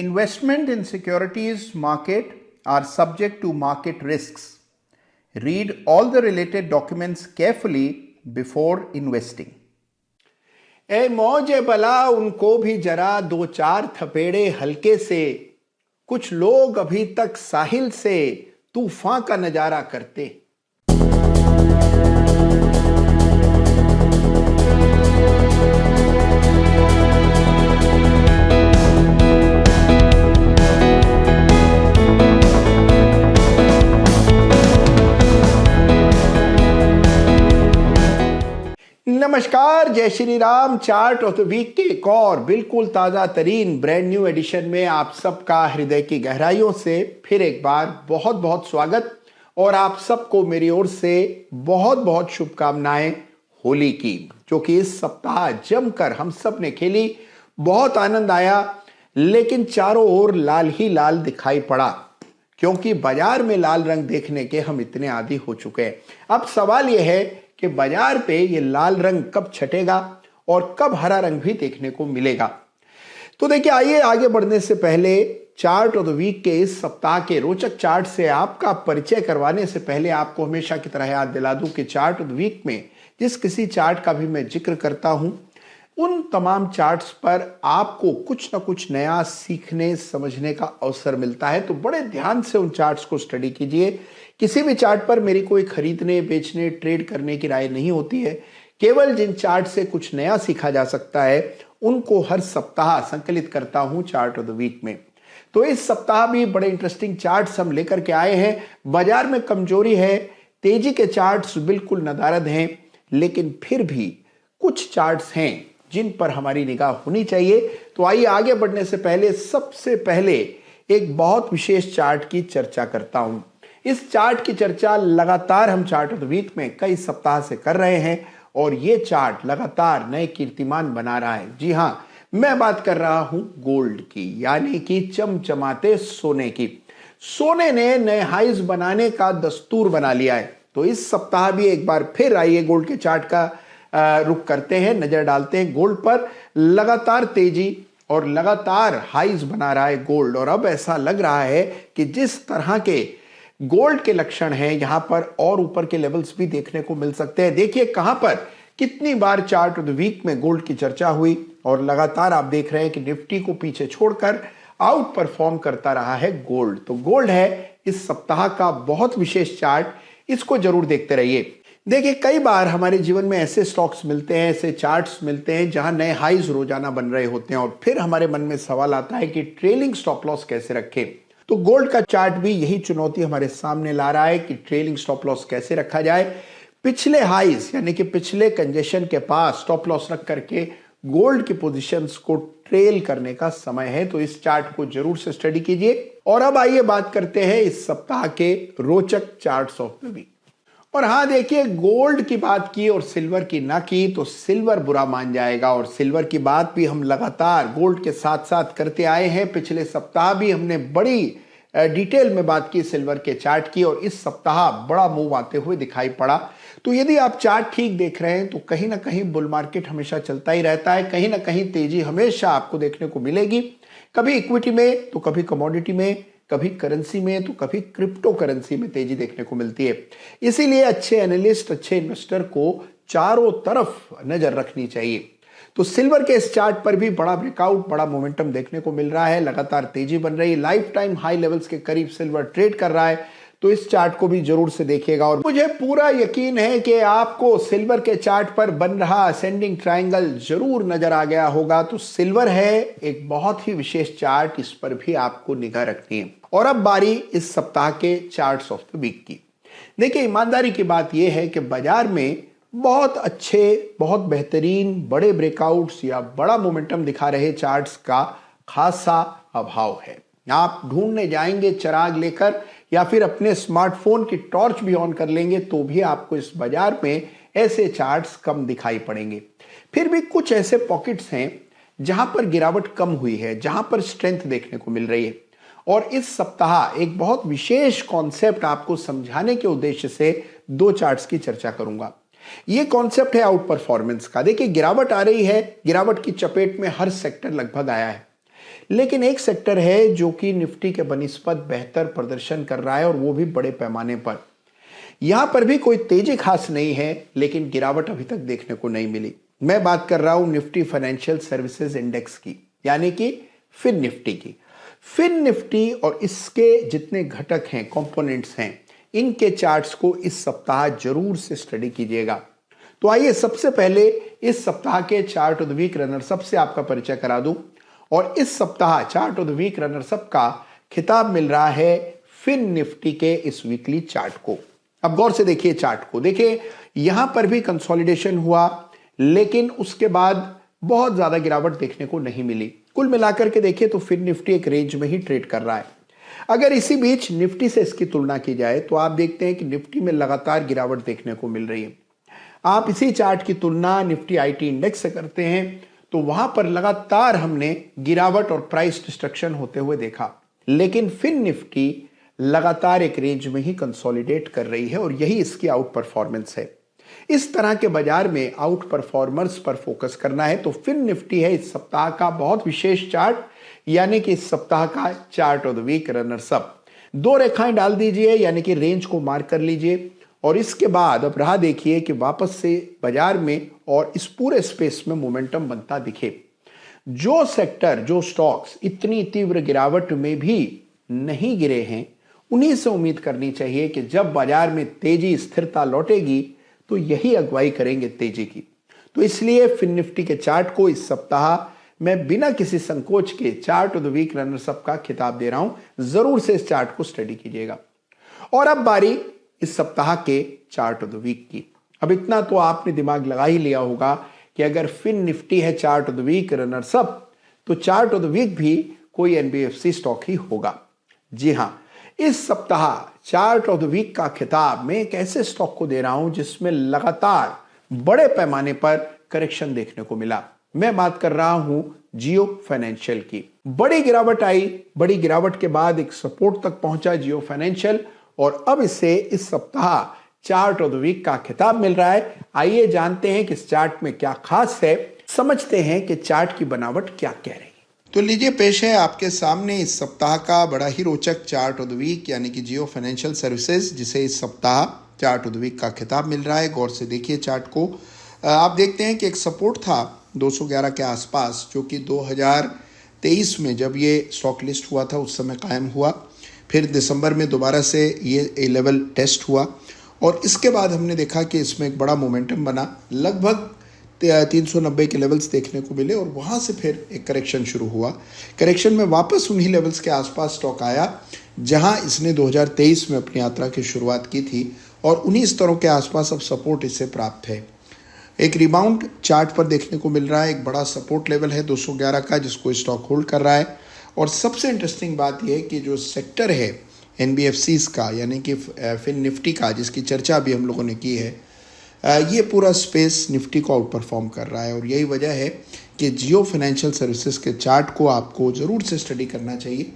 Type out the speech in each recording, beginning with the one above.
Investment in securities market are subject to market risks. Read all the related documents carefully before investing. ए मौजे भला उनको भी जरा दो चार थपेड़े हल्के से, कुछ लोग अभी तक साहिल से तूफान का नजारा करते। नमस्कार, जय Shri Ram. Chart of the week के एक और बिल्कुल ताजा तरीन ब्रांड न्यू एडिशन में आप सबका हृदय की गहराइयों से फिर एक बार बहुत बहुत स्वागत और आप सबको मेरी ओर से बहुत बहुत शुभकामनाएं होली की, जो कि इस सप्ताह जमकर हम सब ने खेली। बहुत आनंद आया, लेकिन चारों ओर लाल ही लाल दिखाई पड़ा, क्योंकि बाजार में लाल रंग देखने के हम इतने आदी हो चुके हैं। अब सवाल यह है कि बाजार पे ये लाल रंग कब छटेगा और कब हरा रंग भी देखने को मिलेगा। तो देखिए, आइए आगे बढ़ने से पहले चार्ट ऑफ द वीक के इस सप्ताह के रोचक चार्ट से आपका परिचय करवाने से पहले आपको हमेशा की तरह याद दिला दूं कि चार्ट ऑफ द वीक में जिस किसी चार्ट का भी मैं जिक्र करता हूं, उन तमाम चार्ट्स पर आपको कुछ ना कुछ नया सीखने समझने का अवसर मिलता है। तो बड़े ध्यान से उन चार्ट्स को स्टडी कीजिए। किसी भी चार्ट पर मेरी कोई खरीदने बेचने ट्रेड करने की राय नहीं होती है। केवल जिन चार्ट से कुछ नया सीखा जा सकता है उनको हर सप्ताह संकलित करता हूं चार्ट ऑफ द वीक में। तो इस सप्ताह भी बड़े इंटरेस्टिंग चार्ट्स हम लेकर के आए हैं। बाजार में कमजोरी है, तेजी के चार्ट्स बिल्कुल नदारद हैं, लेकिन फिर भी कुछ चार्ट्स हैं जिन पर हमारी निगाह होनी चाहिए। तो आइए आगे बढ़ने से पहले सबसे पहले एक बहुत विशेष चार्ट की चर्चा करता हूं। इस चार्ट की चर्चा लगातार हम चार्ट ऑफ द वीक में कई सप्ताह से कर रहे हैं और ये चार्ट लगातार नए कीर्तिमान बना रहा है। जी हां, मैं बात कर रहा हूं गोल्ड की, यानी कि चमचमाते सोने की। सोने ने नए हाइज बनाने का दस्तूर बना लिया है। तो इस सप्ताह भी एक बार फिर आइए गोल्ड के चार्ट का रुख करते हैं, नजर डालते हैं गोल्ड पर। लगातार तेजी और लगातार हाइज बना रहा है गोल्ड, और अब ऐसा लग रहा है कि जिस तरह के गोल्ड के लक्षण हैं, यहां पर और ऊपर के लेवल्स भी देखने को मिल सकते हैं। देखिए कहां पर कितनी बार चार्ट ऑफ द वीक में गोल्ड की चर्चा हुई और लगातार आप देख रहे हैं कि निफ्टी को पीछे छोड़कर आउट परफॉर्म करता रहा है गोल्ड। तो गोल्ड है इस सप्ताह का बहुत विशेष चार्ट, इसको जरूर देखते रहिए। देखिए, कई बार हमारे जीवन में ऐसे स्टॉक्स मिलते हैं, ऐसे चार्ट्स मिलते हैं जहां नए हाइज रोजाना बन रहे होते हैं और फिर हमारे मन में सवाल आता है कि ट्रेलिंग स्टॉप लॉस कैसे रखें। तो गोल्ड का चार्ट भी यही चुनौती हमारे सामने ला रहा है कि ट्रेलिंग स्टॉप लॉस कैसे रखा जाए। पिछले हाइज यानी कि पिछले कंजेशन के पास स्टॉप लॉस रख करके गोल्ड की पोजीशंस को ट्रेल करने का समय है। तो इस चार्ट को जरूर से स्टडी कीजिए। और अब आइए बात करते हैं इस सप्ताह के रोचक चार्ट्स ऑफ द वीक। और हाँ, देखिए, गोल्ड की बात की और सिल्वर की ना की तो सिल्वर बुरा मान जाएगा। और सिल्वर की बात भी हम लगातार गोल्ड के साथ साथ करते आए हैं। पिछले सप्ताह भी हमने बड़ी डिटेल में बात की सिल्वर के चार्ट की, और इस सप्ताह बड़ा मूव आते हुए दिखाई पड़ा। तो यदि आप चार्ट ठीक देख रहे हैं तो कहीं ना कहीं बुल मार्केट हमेशा चलता ही रहता है, कहीं ना कहीं तेजी हमेशा आपको देखने को मिलेगी। कभी इक्विटी में तो कभी कमोडिटी में, कभी करेंसी में तो कभी क्रिप्टो करेंसी में तेजी देखने को मिलती है। इसीलिए अच्छे एनालिस्ट, अच्छे इन्वेस्टर को चारों तरफ नजर रखनी चाहिए। तो सिल्वर के इस चार्ट पर भी बड़ा ब्रेकआउट, बड़ा मोमेंटम देखने को मिल रहा है। लगातार तेजी बन रही है, लाइफ टाइम हाई लेवल्स के करीब सिल्वर ट्रेड कर रहा है। तो इस चार्ट को भी जरूर से देखिएगा। और मुझे पूरा यकीन है कि आपको सिल्वर के चार्ट पर बन रहा असेंडिंग ट्रायंगल जरूर नजर आ गया होगा। तो सिल्वर है एक बहुत ही विशेष चार्ट, इस पर भी आपको निगाह रखनी है। और अब बारी इस सप्ताह के चार्ट्स ऑफ द वीक की। देखिए, ईमानदारी की बात यह है कि बाजार में बहुत अच्छे, बहुत बेहतरीन बड़े ब्रेकआउट्स या बड़ा मोमेंटम दिखा रहे चार्ट्स का खासा अभाव है। आप ढूंढने जाएंगे चिराग लेकर या फिर अपने स्मार्टफोन की टॉर्च भी ऑन कर लेंगे तो भी आपको इस बाजार में ऐसे चार्ट्स कम दिखाई पड़ेंगे। फिर भी कुछ ऐसे पॉकेट्स हैं जहां पर गिरावट कम हुई है, जहां पर स्ट्रेंथ देखने को मिल रही है। और इस सप्ताह एक बहुत विशेष कॉन्सेप्ट आपको समझाने के उद्देश्य से दो चार्ट्स की चर्चा करूंगा। ये कॉन्सेप्ट है आउट परफॉर्मेंस का। देखिए, गिरावट आ रही है, गिरावट की चपेट में हर सेक्टर लगभग आया है, लेकिन एक सेक्टर है जो कि निफ्टी के बनिस्पत बेहतर प्रदर्शन कर रहा है और वो भी बड़े पैमाने पर। यहां पर भी कोई तेजी खास नहीं है, लेकिन गिरावट अभी तक देखने को नहीं मिली। मैं बात कर रहा हूं निफ्टी फाइनेंशियल सर्विसेज इंडेक्स की, यानी कि फिन निफ्टी की। फिन निफ्टी और इसके जितने घटक हैं, कंपोनेंट्स हैं, इनके चार्ट्स को इस सप्ताह जरूर से स्टडी कीजिएगा। तो आइए सबसे पहले इस सप्ताह के chart of the week runners up से आपका परिचय करा दूं। और इस सप्ताह chart of the week runners up का खिताब मिल रहा है फिन निफ्टी के इस वीकली चार्ट को। अब गौर से देखिए चार्ट को, देखिए यहां पर भी कंसोलिडेशन हुआ, लेकिन उसके बाद बहुत ज्यादा गिरावट देखने को नहीं मिली। कुल मिलाकर के देखिए तो फिन निफ्टी एक रेंज में ही ट्रेड कर रहा है। अगर इसी बीच निफ्टी से इसकी तुलना की जाए तो आप देखते हैं कि निफ्टी में लगातार गिरावट देखने को मिल रही है। आप इसी चार्ट की तुलना निफ्टी आईटी इंडेक्स से करते हैं तो वहां पर लगातार हमने गिरावट और प्राइस डिस्ट्रक्शन होते हुए देखा, लेकिन फिन निफ्टी लगातार एक रेंज में ही कंसोलिडेट कर रही है और यही इसकी आउट परफॉर्मेंस है। इस तरह के बाजार में आउट परफॉर्मर्स पर फोकस करना है तो फिन निफ्टी है इस सप्ताह का बहुत विशेष चार्ट, यानी कि इस सप्ताह का chart of the week runners up. 2 रेखाएं डाल दीजिए, यानी कि रेंज को मार्क कर लीजिए और इसके बाद अब राह देखिए कि वापस से बाजार में और इस पूरे स्पेस में मोमेंटम बनता दिखे। जो सेक्टर, जो स्टॉक्स इतनी तीव्र गिरावट में भी नहीं गिरे हैं, उन्हीं से उम्मीद करनी चाहिए कि जब बाजार में तेजी, स्थिरता लौटेगी तो यही अगुवाई करेंगे तेजी की। तो इसलिए फिन निफ्टी के चार्ट को इस सप्ताह मैं बिना किसी संकोच के chart of the week runners up का खिताब दे रहा हूं। जरूर से इस चार्ट को स्टडी कीजिएगा। और अब बारी इस सप्ताह के चार्ट ऑफ द वीक की। अब इतना तो आपने दिमाग लगा ही लिया होगा कि अगर फिन निफ्टी है chart of the week runners up तो चार्ट ऑफ द वीक भी कोई एनबीएफसी स्टॉक ही होगा। जी हां, इस सप्ताह चार्ट ऑफ द वीक का खिताब मैं एक ऐसे स्टॉक को दे रहा हूं जिसमें लगातार बड़े पैमाने पर करेक्शन देखने को मिला। मैं बात कर रहा हूं जियो फाइनेंशियल की। बड़ी गिरावट आई, बड़ी गिरावट के बाद एक सपोर्ट तक पहुंचा जियो फाइनेंशियल और अब इसे इस सप्ताह चार्ट ऑफ द वीक का खिताब मिल रहा है। आइए जानते हैं कि इस चार्ट में क्या खास है, समझते हैं कि चार्ट की बनावट क्या कह रही है। तो लीजिए पेश है आपके सामने इस सप्ताह का बड़ा ही रोचक चार्ट ऑफ द वीक, यानी कि जियो फाइनेंशियल सर्विसेज, जिसे इस सप्ताह चार्ट ऑफ द वीक का खिताब मिल रहा है। गौर से देखिए चार्ट को। आप देखते हैं कि एक सपोर्ट था 211 के आसपास, जो कि 2023 में जब ये स्टॉक लिस्ट हुआ था उस समय कायम हुआ। फिर दिसंबर में दोबारा से ये लेवल टेस्ट हुआ और इसके बाद हमने देखा कि इसमें एक बड़ा मोमेंटम बना, लगभग 390 के लेवल्स देखने को मिले और वहाँ से फिर एक करेक्शन शुरू हुआ। करेक्शन में वापस उन्हीं लेवल्स के आसपास स्टॉक आया जहाँ इसने 2023 में अपनी यात्रा की शुरुआत की थी और उन्हीं स्तरों के आसपास अब सपोर्ट इससे प्राप्त है। एक रिबाउंड चार्ट पर देखने को मिल रहा है। एक बड़ा सपोर्ट लेवल है 211 का, जिसको स्टॉक होल्ड कर रहा है। और सबसे इंटरेस्टिंग बात यह है कि जो सेक्टर है एनबीएफसीज का, यानी कि फिन निफ्टी का, जिसकी चर्चा अभी हम लोगों ने की है, ये पूरा स्पेस निफ्टी को आउट परफॉर्म कर रहा है। और यही वजह है कि जियो फाइनेंशियल सर्विसेज के चार्ट को आपको ज़रूर से स्टडी करना चाहिए।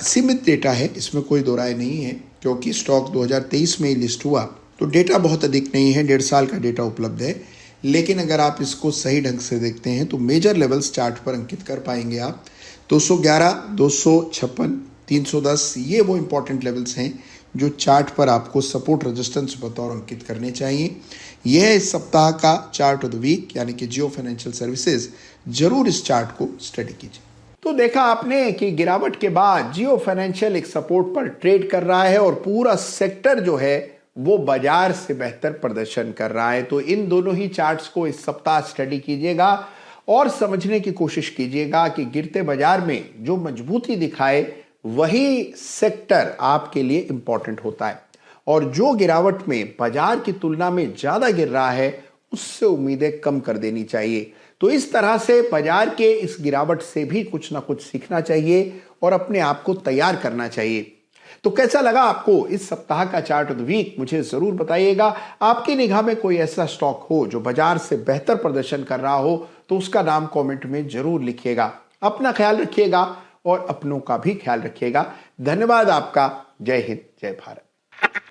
सीमित डेटा है, इसमें कोई दो राय नहीं है, क्योंकि स्टॉक 2023 में ही लिस्ट हुआ तो डेटा बहुत अधिक नहीं है, 1.5 साल का डेटा उपलब्ध है। लेकिन अगर आप इसको सही ढंग से देखते हैं तो मेजर लेवल्स चार्ट पर अंकित कर पाएंगे आप। 211, 256, 310, ये वो इंपॉर्टेंट लेवल्स हैं जो चार्ट पर आपको सपोर्ट रेजिस्टेंस बतौर अंकित करने चाहिए। यह है इस सप्ताह का चार्ट ऑफ द वीक, यानी कि जियो फाइनेंशियल सर्विसेज। जरूर इस चार्ट को स्टडी कीजिए। तो देखा आपने कि गिरावट के बाद जियो फाइनेंशियल एक सपोर्ट पर ट्रेड कर रहा है और पूरा सेक्टर जो है वो बाजार से बेहतर प्रदर्शन कर रहा है। तो इन दोनों ही चार्ट्स को इस सप्ताह स्टडी कीजिएगा और समझने की कोशिश कीजिएगा कि गिरते बाजार में जो मजबूती दिखाए वही सेक्टर आपके लिए इंपॉर्टेंट होता है और जो गिरावट में बाजार की तुलना में ज्यादा गिर रहा है उससे उम्मीदें कम कर देनी चाहिए। तो इस तरह से बाजार के इस गिरावट से भी कुछ ना कुछ सीखना चाहिए और अपने आप को तैयार करना चाहिए। तो कैसा लगा आपको इस सप्ताह का चार्ट ऑफ द वीक, मुझे जरूर बताइएगा। आपकी निगाह में कोई ऐसा स्टॉक हो जो बाजार से बेहतर प्रदर्शन कर रहा हो तो उसका नाम कमेंट में जरूर लिखिएगा। अपना ख्याल रखिएगा और अपनों का भी ख्याल रखिएगा। धन्यवाद आपका। जय हिंद, जय भारत।